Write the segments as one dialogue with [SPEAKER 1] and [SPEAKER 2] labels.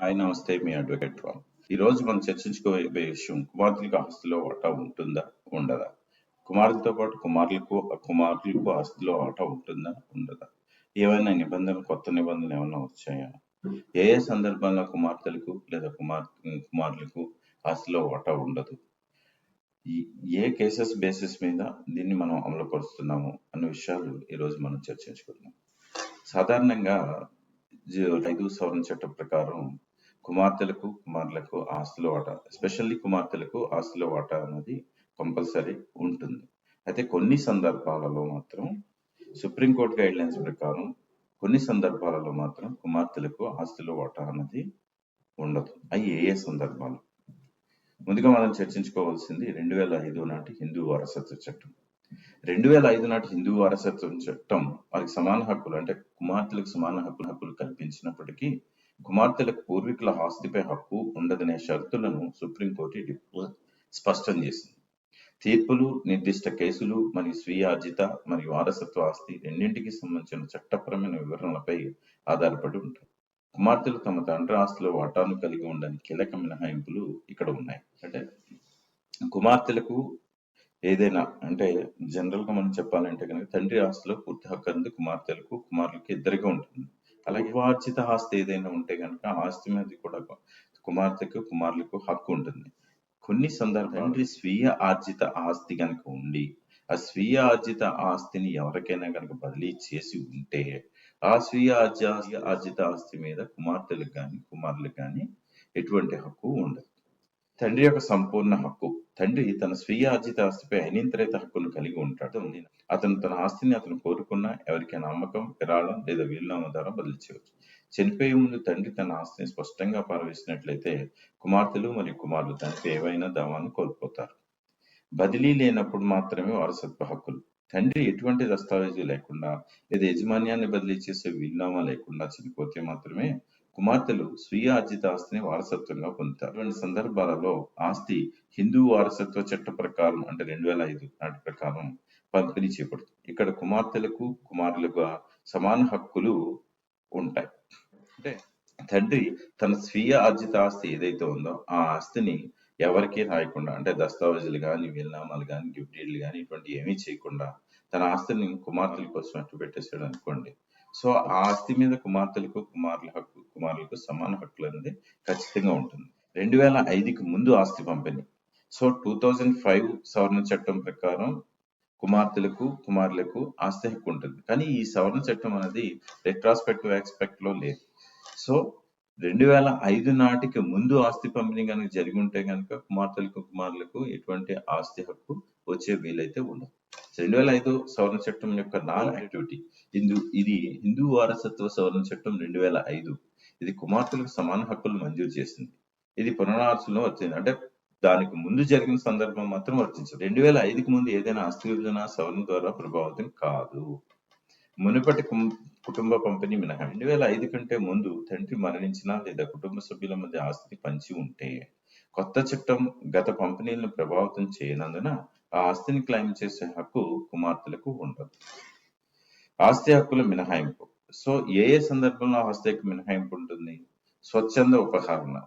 [SPEAKER 1] Hi నమస్తే, మీ advocate Ram. ఈ రోజు మనం చర్చించుకోబోయే విషయం కుమార్తెలకు ఆస్తిలో వాటా ఉంటుందా ఉండదా, కుమారులతో పాటు కుమారులకు ఆస్తిలో వాటా ఉంటుందా ఉండదా, ఏమైనా నిబంధనలు, కొత్త నిబంధనలు ఏమైనా వచ్చాయా, ఏ ఏ సందర్భాల్లో కుమార్తెలకు లేదా కుమారులకు ఆస్తిలో వాటా ఉండదు, ఏ కేసెస్ బేసిస్ మీద దీన్ని మనం అమలుపరుస్తున్నాము అనే విషయాలు ఈరోజు మనం చర్చించుకుందాం. సాధారణంగా 5 సవరణ చట్టం ప్రకారం కుమార్తెలకు కుమారులకు ఆస్తిలో వాటా, ఎస్పెషల్లీ కుమార్తెలకు ఆస్తిలో వాటా అనేది కంపల్సరీ ఉంటుంది. అయితే కొన్ని సందర్భాలలో మాత్రం సుప్రీంకోర్టు గైడ్ లైన్స్ ప్రకారం కొన్ని సందర్భాలలో మాత్రం కుమార్తెలకు ఆస్తిలో వాటా అనేది ఉండదు. అవి ఏ ఏ సందర్భాలు? ముందుగా మనం చర్చించుకోవాల్సింది 2005 నాటి హిందూ వారసత్వ చట్టం. 2005 నాటి హిందూ వారసత్వ చట్టం వారికి సమాన హక్కులు, అంటే కుమార్తెలకు సమాన హక్కులు కల్పించినప్పటికీ కుమార్తెలకు పూర్వీకుల ఆస్తిపై హక్కు ఉండదనే షరతులను సుప్రీంకోర్టు స్పష్టం చేసింది. తీర్పులు, నిర్దిష్ట కేసులు మరియు స్వీయ ఆర్జిత మరియు వారసత్వ ఆస్తి రెండింటికి సంబంధించిన చట్టపరమైన వివరణలపై ఆధారపడి ఉంటాయి. కుమార్తెలు తమ తండ్రి ఆస్తిలో వాటాను కలిగి ఉండని కీలక మినహాయింపులు ఇక్కడ ఉన్నాయి. అంటే కుమార్తెలకు ఏదైనా, అంటే జనరల్ గా మనం చెప్పాలంటే కనుక తండ్రి ఆస్తిలో పూర్తి హక్కు అనేది కుమారులకి ఇద్దరిగా ఉంటుంది. అలాగే వార్జిత ఆస్తి ఏదైనా ఉంటే కనుక ఆస్తి మీద కూడా కుమార్తెకు కుమారులకు హక్కు ఉంటుంది. కొన్ని సందర్భాలు తండ్రి స్వీయ ఆర్జిత ఆస్తి కనుక ఉండి ఆ స్వీయ ఆర్జిత ఆస్తిని ఎవరికైనా కనుక బదిలీ చేసి ఉంటే ఆ స్వీయ ఆర్జిత ఆస్తి మీద కుమార్తెలకు కానీ కుమారులకు కానీ ఎటువంటి హక్కు ఉండదు. తండ్రి యొక్క సంపూర్ణ హక్కు. తండ్రి తన స్వీయ ఆర్జిత ఆస్తిపై అనియంత్రిత హక్కును కలిగి ఉంటాడు. అతను తన ఆస్తిని అతను కోరుకున్న ఎవరికైనా అమ్మకం, విరాళం లేదా వీలునామా ద్వారా బదిలీ చేయవచ్చు. చనిపోయే ముందు తండ్రి తన ఆస్తిని స్పష్టంగా పారవేసినట్లయితే కుమార్తెలు మరియు కుమారులు దానికి ఏవైనా దావాన్ని కోల్పోతారు. బదిలీ లేనప్పుడు మాత్రమే వారసత్వ హక్కులు. తండ్రి ఎటువంటి దస్తావేజు లేకుండా లేదా యజమాన్యాన్ని బదిలీ చేసే వీలునామా లేకుండా చనిపోతే మాత్రమే కుమార్తెలు స్వీయ ఆర్జిత ఆస్తిని వారసత్వంగా పొందుతారు. అటువంటి సందర్భాలలో ఆస్తి హిందూ వారసత్వ చట్ట ప్రకారం, అంటే 2005 నాటి ప్రకారం పంపిణీ చేయబడుతుంది. ఇక్కడ కుమార్తెలకు కుమారులుగా సమాన హక్కులు ఉంటాయి. అంటే తండ్రి తన స్వీయ ఆర్జిత ఆస్తి ఏదైతే ఉందో ఆ ఆస్తిని ఎవరికి రాయకుండా, అంటే దస్తావేజులు కానీ, వీలునామాలు కానీ, గిఫ్ట్ డీడ్లు కానీ ఇటువంటి ఏమీ చేయకుండా తన ఆస్తిని కుమార్తెల కోసం అట్టు పెట్టేసాడు అనుకోండి. సో ఆ ఆస్తి మీద కుమార్తెలకు కుమారులకు సమాన హక్కులు అనేది ఖచ్చితంగా ఉంటుంది. 2005కి ముందు ఆస్తి పంపిణీ. సో 2005 సవరణ చట్టం ప్రకారం కుమార్తెలకు కుమారులకు ఆస్తి హక్కు ఉంటుంది. కానీ ఈ సవరణ చట్టం అనేది రెట్రాస్పెక్టివ్ ఆస్పెక్ట్ లో లేదు. సో 2005 నాటికి ముందు ఆస్తి పంపిణీ కనుక జరిగి ఉంటే కనుక కుమార్తెలకు కుమారులకు ఎటువంటి ఆస్తి హక్కు వచ్చే వీలైతే ఉండదు. 2005 సవరణ చట్టం యొక్క నాన్ యాక్టివిటీ ఇది హిందూ వారసత్వ సవరణ చట్టం 2005. ఇది కుమార్తెలకు సమాన హక్కులు మంజూరు చేసింది. ఇది పునరావృతంలో వచ్చింది, అంటే దానికి ముందు జరిగిన సందర్భం మాత్రం వర్తించదు. 2005కి ముందు ఏదైనా ఆస్తి విభజన సవరణ ద్వారా ప్రభావితం కాదు. మునుపటి కుటుంబ పంపిణీ మినహా 2005 కంటే ముందు తండ్రి మరణించినా లేదా కుటుంబ సభ్యుల మధ్య ఆస్తిని పంచి ఉంటే కొత్త చట్టం గత పంపిణీలను ప్రభావితం చేయనందున ఆ ఆస్తిని క్లెయిమ్ చేసే హక్కు కుమార్తెలకు ఉండదు. ఆస్తి హక్కుల మినహాయింపు. సో ఏ ఏ సందర్భంలో ఆస్తి హక్కు మినహాయింపు ఉంటుంది? స్వచ్ఛంద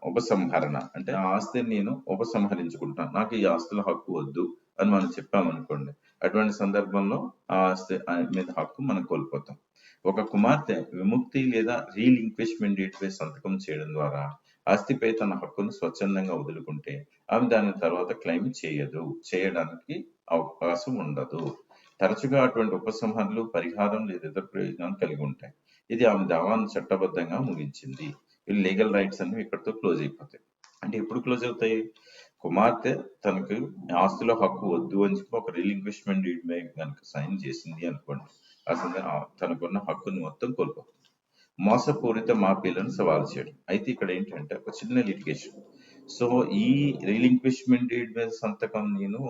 [SPEAKER 1] ఉపసంహరణ, అంటే ఆ ఆస్తిని నేను ఉపసంహరించుకుంటాను, నాకు ఈ ఆస్తుల హక్కు వద్దు అని మనం చెప్పామనుకోండి, అటువంటి సందర్భంలో ఆ ఆస్తి మీద హక్కు మనం కోల్పోతాం. ఒక కుమార్తె విముక్తి లేదా రీలింక్విష్మెంట్ డీడ్ పై సంతకం చేయడం ద్వారా ఆస్తిపై తన హక్కును స్వచ్ఛందంగా వదులుకుంటే ఆమె దాని తర్వాత క్లెయిమ్ చేయడానికి అవకాశం ఉండదు. తరచుగా అటువంటి ఉపసంహరణలు పరిహారం లేదా ఇతర ప్రయోజనాలు కలిగి ఉంటాయి. ఇది ఆమె దావాను చట్టబద్ధంగా ముగించింది. లీగల్ రైట్స్ అన్ని ఇక్కడితో క్లోజ్ అయిపోతాయి. అంటే ఎప్పుడు క్లోజ్ అవుతాయి? కుమార్తె తనకు ఆస్తిలో హక్కు వద్దు అని చెప్పి ఒక రీలింక్విష్మెంట్ డీడ్ మీద కనుక సైన్ చేసింది అనుకోండి, ఆ సందర్భంగా తనకున్న హక్కును మొత్తం కోల్పోతుంది. మోసపూరిత మాఫీలను సవాల్ చేయడం. అయితే ఇక్కడ ఏంటంటే ఒక చిన్న లిటిగేషన్. సో ఈ రీలింక్విష్మెంట్ డీడ్ మీద సంతకం నేను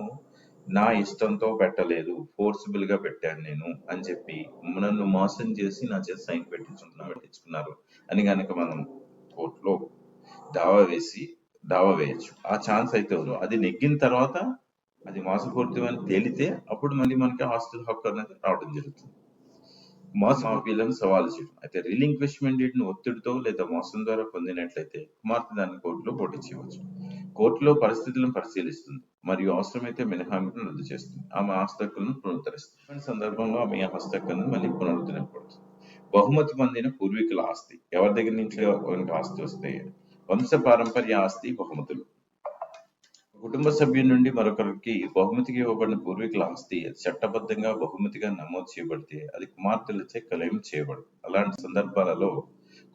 [SPEAKER 1] నా ఇష్టంతో పెట్టలేదు, ఫోర్సిబుల్ గా పెట్టాను నేను అని చెప్పి నన్ను మోసం చేసి నా చేత సైన్ పెట్టించుకున్నారు అని కనుక మనం కోర్టులో దావా వేయచ్చు. ఆ ఛాన్స్ అయితే ఉంది. అది నెగ్గిన తర్వాత అది మోసపూరితమని తేలితే అప్పుడు మళ్ళీ మనకి ఆస్తుల హక్కు అనేది రావడం జరుగుతుంది. మాఫీలను సవాలు చేయడం. అయితే రిలింక్విష్మెంట్ డీడ్ ను ఒత్తిడితో లేదా మోసం ద్వారా పొందినట్లయితే కుమార్తె దాన్ని కోర్టులో పోటీ చేయవచ్చు. కోర్టులో పరిస్థితులను పరిశీలిస్తుంది మరియు అవసరమైతే మినహాయింపును రద్దు చేస్తుంది. ఆమె ఆస్తి హక్కులను పునరుద్ధరిస్తుంది. ఇటువంటి సందర్భంలో ఆమె ఆస్తి హక్కులను మళ్ళీ పునరుద్ధరించబడుతుంది. బహుమతి పొందిన పూర్వీకుల ఆస్తి. ఎవరి దగ్గర నుంచి మనకు ఆస్తి వస్తే వంశ పారంపర్య ఆస్తి, బహుమతులు. కుటుంబ సభ్యుల నుండి మరొకరికి బహుమతిగా ఇవ్వబడిన పూర్వీకుల ఆస్తి అది చట్టబద్ధంగా బహుమతిగా నమోదు చేయబడితే అది కుమార్తెలచే క్లెయిమ్ చేయబడదు. అలాంటి సందర్భాలలో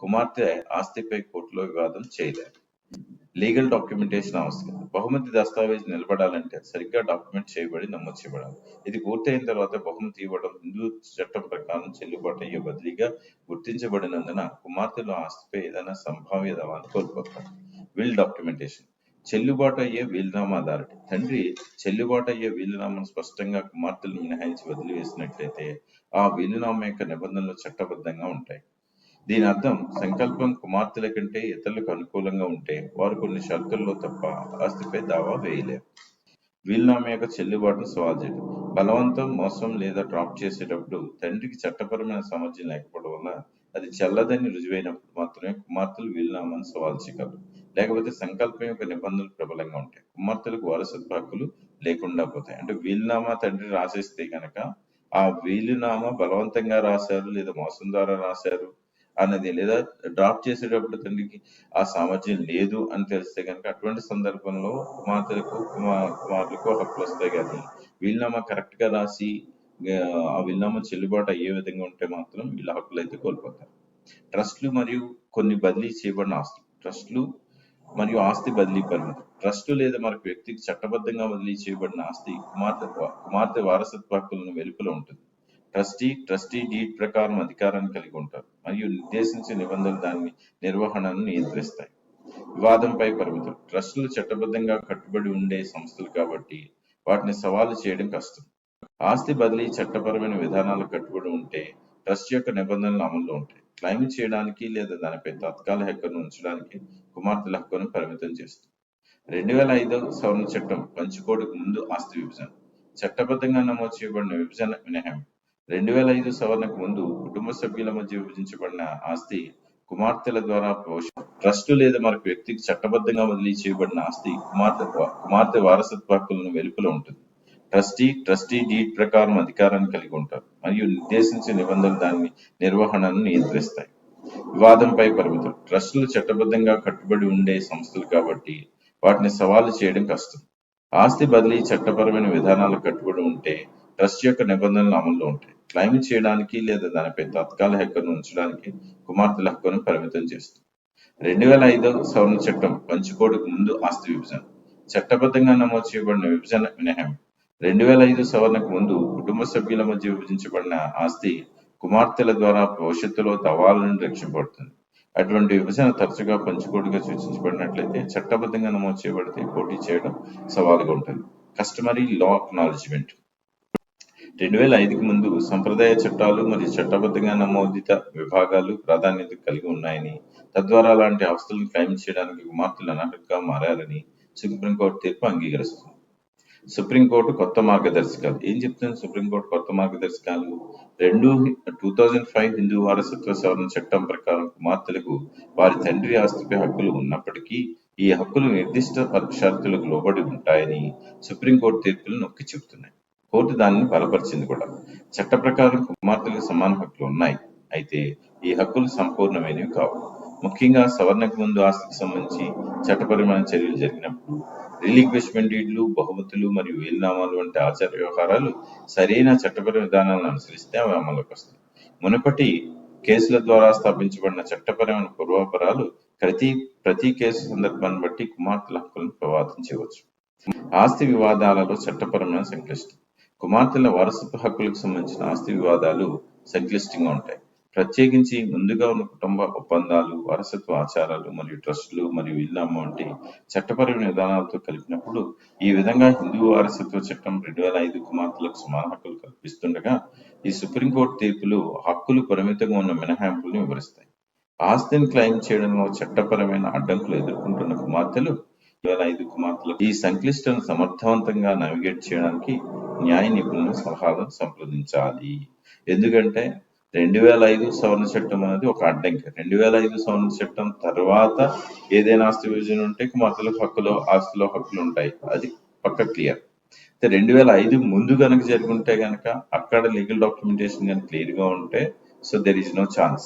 [SPEAKER 1] కుమార్తె ఆస్తిపై కోర్టులో వివాదం చేయలేదు. లీగల్ డాక్యుమెంటేషన్ అవసరం. బహుమతి దస్తావేజ్ నిలబడాలంటే సరిగ్గా డాక్యుమెంట్ చేయబడి నమోదు చేయబడాలి. ఇది పూర్తయిన తర్వాత బహుమతి ఇవ్వడం హిందూ చట్టం ప్రకారం చెల్లుబాటు అయ్యే బదిలీగా గుర్తించబడినందున కుమార్తెలు ఆస్తిపై ఏదైనా సంభావ్య దావాన్ని కోల్పోతారు. Will documentation. చెల్లుబాటు అయ్యే వీలునామా అథారిటీ. తండ్రి చెల్లుబాటు అయ్యే వీలునామాను స్పష్టంగా కుమార్తెలు మినహాయించి వదిలివేసినట్లయితే ఆ వీలునామా యొక్క నిబంధనలు చట్టబద్ధంగా ఉంటాయి. దీని అర్థం సంకల్పం కుమార్తెల కంటే ఇతరులకు అనుకూలంగా ఉంటే వారు కొన్ని షరతుల్లో తప్ప ఆస్తిపై దావా వేయలేరు. వీలునామా యొక్క చెల్లుబాటును సవాల్ చేయడం. బలవంతం, మోసం లేదా డ్రాప్ చేసేటప్పుడు తండ్రికి చట్టపరమైన సామర్థ్యం లేకపోవడం వల్ల అది చెల్లదని రుజువైనప్పుడు మాత్రమే కుమార్తెలు వీలునామాను సవాల్ చేయగలరు. లేకపోతే సంకల్పం యొక్క నిబంధనలు ప్రబలంగా ఉంటాయి. కుమార్తెలకు వారసత్వ హక్కులు లేకుండా పోతాయి. అంటే వీలునామా తండ్రి రాసేస్తే కనుక ఆ వీలునామా బలవంతంగా రాశారు లేదా మోసం ద్వారా రాశారు అన్నది, లేదా డ్రాప్ చేసేటప్పుడు తండ్రికి ఆ సామర్థ్యం లేదు అని తెలిస్తే కనుక అటువంటి సందర్భంలో కుమార్తెలకు కుమారులకు హక్కులు వస్తాయి. కానీ వీలునామా కరెక్ట్ గా రాసి ఆ వీలునామా చెల్లుబాటు అయ్యే విధంగా ఉంటే మాత్రం వీళ్ళ హక్కులు అయితే కోల్పోతారు. ట్రస్టులు మరియు కొన్ని బదిలీ చేయబడిన ఆస్తులు. ట్రస్టులు మరియు ఆస్తి బదిలీ పరిమితి. ట్రస్టు లేదా మరొక వ్యక్తికి చట్టబద్ధంగా బదిలీ చేయబడిన ఆస్తి కుమార్తె వారసత్వ హక్కులను వెలుపల ఉంటుంది. ట్రస్టీ డీడ్ ప్రకారం అధికారాన్ని కలిగి ఉంటారు మరియు నిర్దేశించిన నిబంధనలు దాని నిర్వహణను నియంత్రిస్తాయి. వివాదంపై పరిమితులు. ట్రస్టులు చట్టబద్ధంగా కట్టుబడి ఉండే సంస్థలు కాబట్టి వాటిని సవాలు చేయడం కష్టం. ఆస్తి బదిలీ చట్టపరమైన విధానాలకు కట్టుబడి ఉంటే ట్రస్ట్ యొక్క నిబంధనలు అమల్లో ఉంటాయి. క్లెయిమ్ చేయడానికి లేదా దానిపై తాత్కాల హక్కును ఉంచడానికి కుమార్తెల హక్కును పరిమితం చేస్తుంది. 2005 సవరణ చట్టం పంచుకోడుకు ముందు ఆస్తి విభజన. చట్టబద్ధంగా నమోదు చేయబడిన విభజన మినహాయింపు. 2005 సవరణకు ముందు కుటుంబ సభ్యుల మధ్య విభజించబడిన ఆస్తి కుమార్తెల ద్వారా ట్రస్టు లేదా మరొక వ్యక్తికి చట్టబద్ధంగా బదిలీ చేయబడిన ఆస్తి కుమార్తె వారసత్వ హక్కులను వెలుపల ఉంటుంది. ట్రస్టీ డీడ్ ప్రకారం అధికారాన్ని కలిగి ఉంటారు మరియు నిర్దేశించిన నిబంధనలు దాని నిర్వహణను నియంత్రిస్తాయి. వివాదంపై పరిమితులు. ట్రస్టులు చట్టబద్ధంగా కట్టుబడి ఉండే సంస్థలు కాబట్టి వాటిని సవాలు చేయడం కష్టం. ఆస్తి బదిలీ చట్టపరమైన విధానాలకు కట్టుబడి ఉంటే ట్రస్ట్ యొక్క నిబంధనలు అమల్లో ఉంటాయి. క్లెయిమ్ చేయడానికి లేదా దానిపై తాత్కాల హక్కును ఉంచడానికి కుమార్తెల హక్కును పరిమితం చేస్తుంది. 2005 సవరణ చట్టం పంచుకోడుకు ముందు ఆస్తి విభజన. చట్టబద్ధంగా నమోదు చేయబడిన విభజన మినహాయింపు. 2005 సవరణకు ముందు కుటుంబ సభ్యుల మధ్య విభజించబడిన ఆస్తి కుమార్తెల ద్వారా భవిష్యత్తులో దవాల నుండి రక్షించబడుతుంది. అటువంటి విభజన తరచుగా పంచుకోడుగా సూచించబడినట్లయితే చట్టబద్ధంగా నమోదు చేయబడితే పోటీ చేయడం సవాలుగా ఉంటుంది. కస్టమరీ లా అక్నాలెడ్జ్మెంట్. 2005కి ముందు సంప్రదాయ చట్టాలు మరియు చట్టబద్ధంగా నమోదిత విభాగాలు ప్రాధాన్యత కలిగి ఉన్నాయని, తద్వారా అలాంటి ఆస్తులను క్లెయిమ్ చేయడానికి కుమార్తెలు అనర్హులుగా మారారని సుప్రీంకోర్టు తీర్పు అంగీకరిస్తుంది. సుప్రీంకోర్టు కొత్త మార్గదర్శకాలు. ఏం చెప్తుంది సుప్రీంకోర్టు కొత్త మార్గదర్శకాలు? 2005 హిందూ వారసత్వ సవరణ చట్టం ప్రకారం కుమార్తెలకు వారి తండ్రి ఆస్తిపై హక్కులు ఉన్నప్పటికీ ఈ హక్కులు నిర్దిష్ట షరతులకు లోబడి ఉంటాయని సుప్రీంకోర్టు తీర్పులు నొక్కి చెబుతున్నాయి. కోర్టు దానిని బలపరిచింది కూడా. చట్ట ప్రకారం కుమార్తెలకు సమాన హక్కులు ఉన్నాయి, అయితే ఈ హక్కులు సంపూర్ణమైనవి కావు. ముఖ్యంగా సవరణకు ముందు ఆస్తికి సంబంధించి చట్టపరమైన చర్యలు జరిగినప్పుడు రిలింక్విష్మెంట్ డీడ్లు, బహుమతులు మరియు వీలునామాలు వంటి ఆచార వ్యవహారాలు సరైన చట్టపర విధానాలను అనుసరిస్తే అవి అమలుకి వస్తాయి. మునుపటి కేసుల ద్వారా స్థాపించబడిన చట్టపరమైన పూర్వాపరాలు ప్రతి కేసు సందర్భాన్ని బట్టి కుమార్తెల హక్కులను ప్రభావితం చేయవచ్చు. ఆస్తి వివాదాలలో చట్టపరమైన సంక్లిష్టం. కుమార్తెల వారసత్వ హక్కులకు సంబంధించిన ఆస్తి వివాదాలు సంక్లిష్టంగా ఉంటాయి. ప్రత్యేకించి ముందుగా ఉన్న కుటుంబ ఒప్పందాలు, వారసత్వ ఆచారాలు మరియు ట్రస్టులు మరియు వీలునామా వంటి చట్టపరమైన విధానాలతో కలిపినప్పుడు ఈ విధంగా హిందూ వారసత్వ చట్టం 2005 కుమార్తెలకు సమాన హక్కులు కల్పిస్తుండగా ఈ సుప్రీంకోర్టు తీర్పులు హక్కులు పరిమితంగా ఉన్న మినహాయింపులను వివరిస్తాయి. ఆస్తిని క్లెయిమ్ చేయడంలో చట్టపరమైన అడ్డంకులు ఎదుర్కొంటున్న కుమార్తెలు 2005 కుమార్తెలకు ఈ సంక్లిష్టను సమర్థవంతంగా నావిగేట్ చేయడానికి న్యాయ నిపుణుల సలహాలను సంప్రదించాలి. ఎందుకంటే 2005 సవరణ చట్టం అనేది ఒక అడ్డంకి. 2005 సవరణ చట్టం తర్వాత ఏదైనా ఆస్తి విభజన ఉంటే కుమార్తెలకు ఆస్తిలో హక్కులు ఉంటాయి. అది పక్క క్లియర్. 2005 ముందు కనుక జరుగుంటే కనుక అక్కడ లీగల్ డాక్యుమెంటేషన్ కనుక క్లియర్ గా ఉంటే so there is no chance.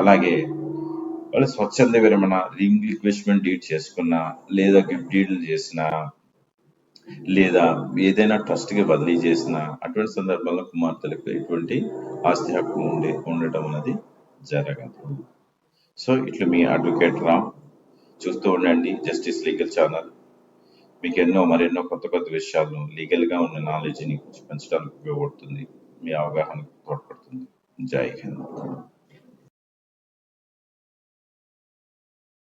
[SPEAKER 1] అలాగే వాళ్ళు స్వచ్ఛంద విరమణ, రీఇంగ్విష్మెంట్ డీడ్ చేసుకున్నా, లేదా గిఫ్ట్ డీడ్లు చేసినా, లేదా ఏదైనా ట్రస్ట్ కి బదిలీ చేసిన అటువంటి సందర్భంలో కుమార్తెలకు ఎటువంటి ఆస్తి హక్కు ఉండటం అనేది జరగదు. సో ఇట్లా మీ అడ్వకేట్ రామ్. చూస్తూ ఉండండి జస్టిస్ లీగల్ ఛానల్. మీకు మరెన్నో కొత్త విషయాలను లీగల్ గా ఉన్న నాలెడ్జ్ ని పెంచడానికి ఉపయోగపడుతుంది, మీ అవగాహనకు తోడ్పడుతుంది. జై హింద్.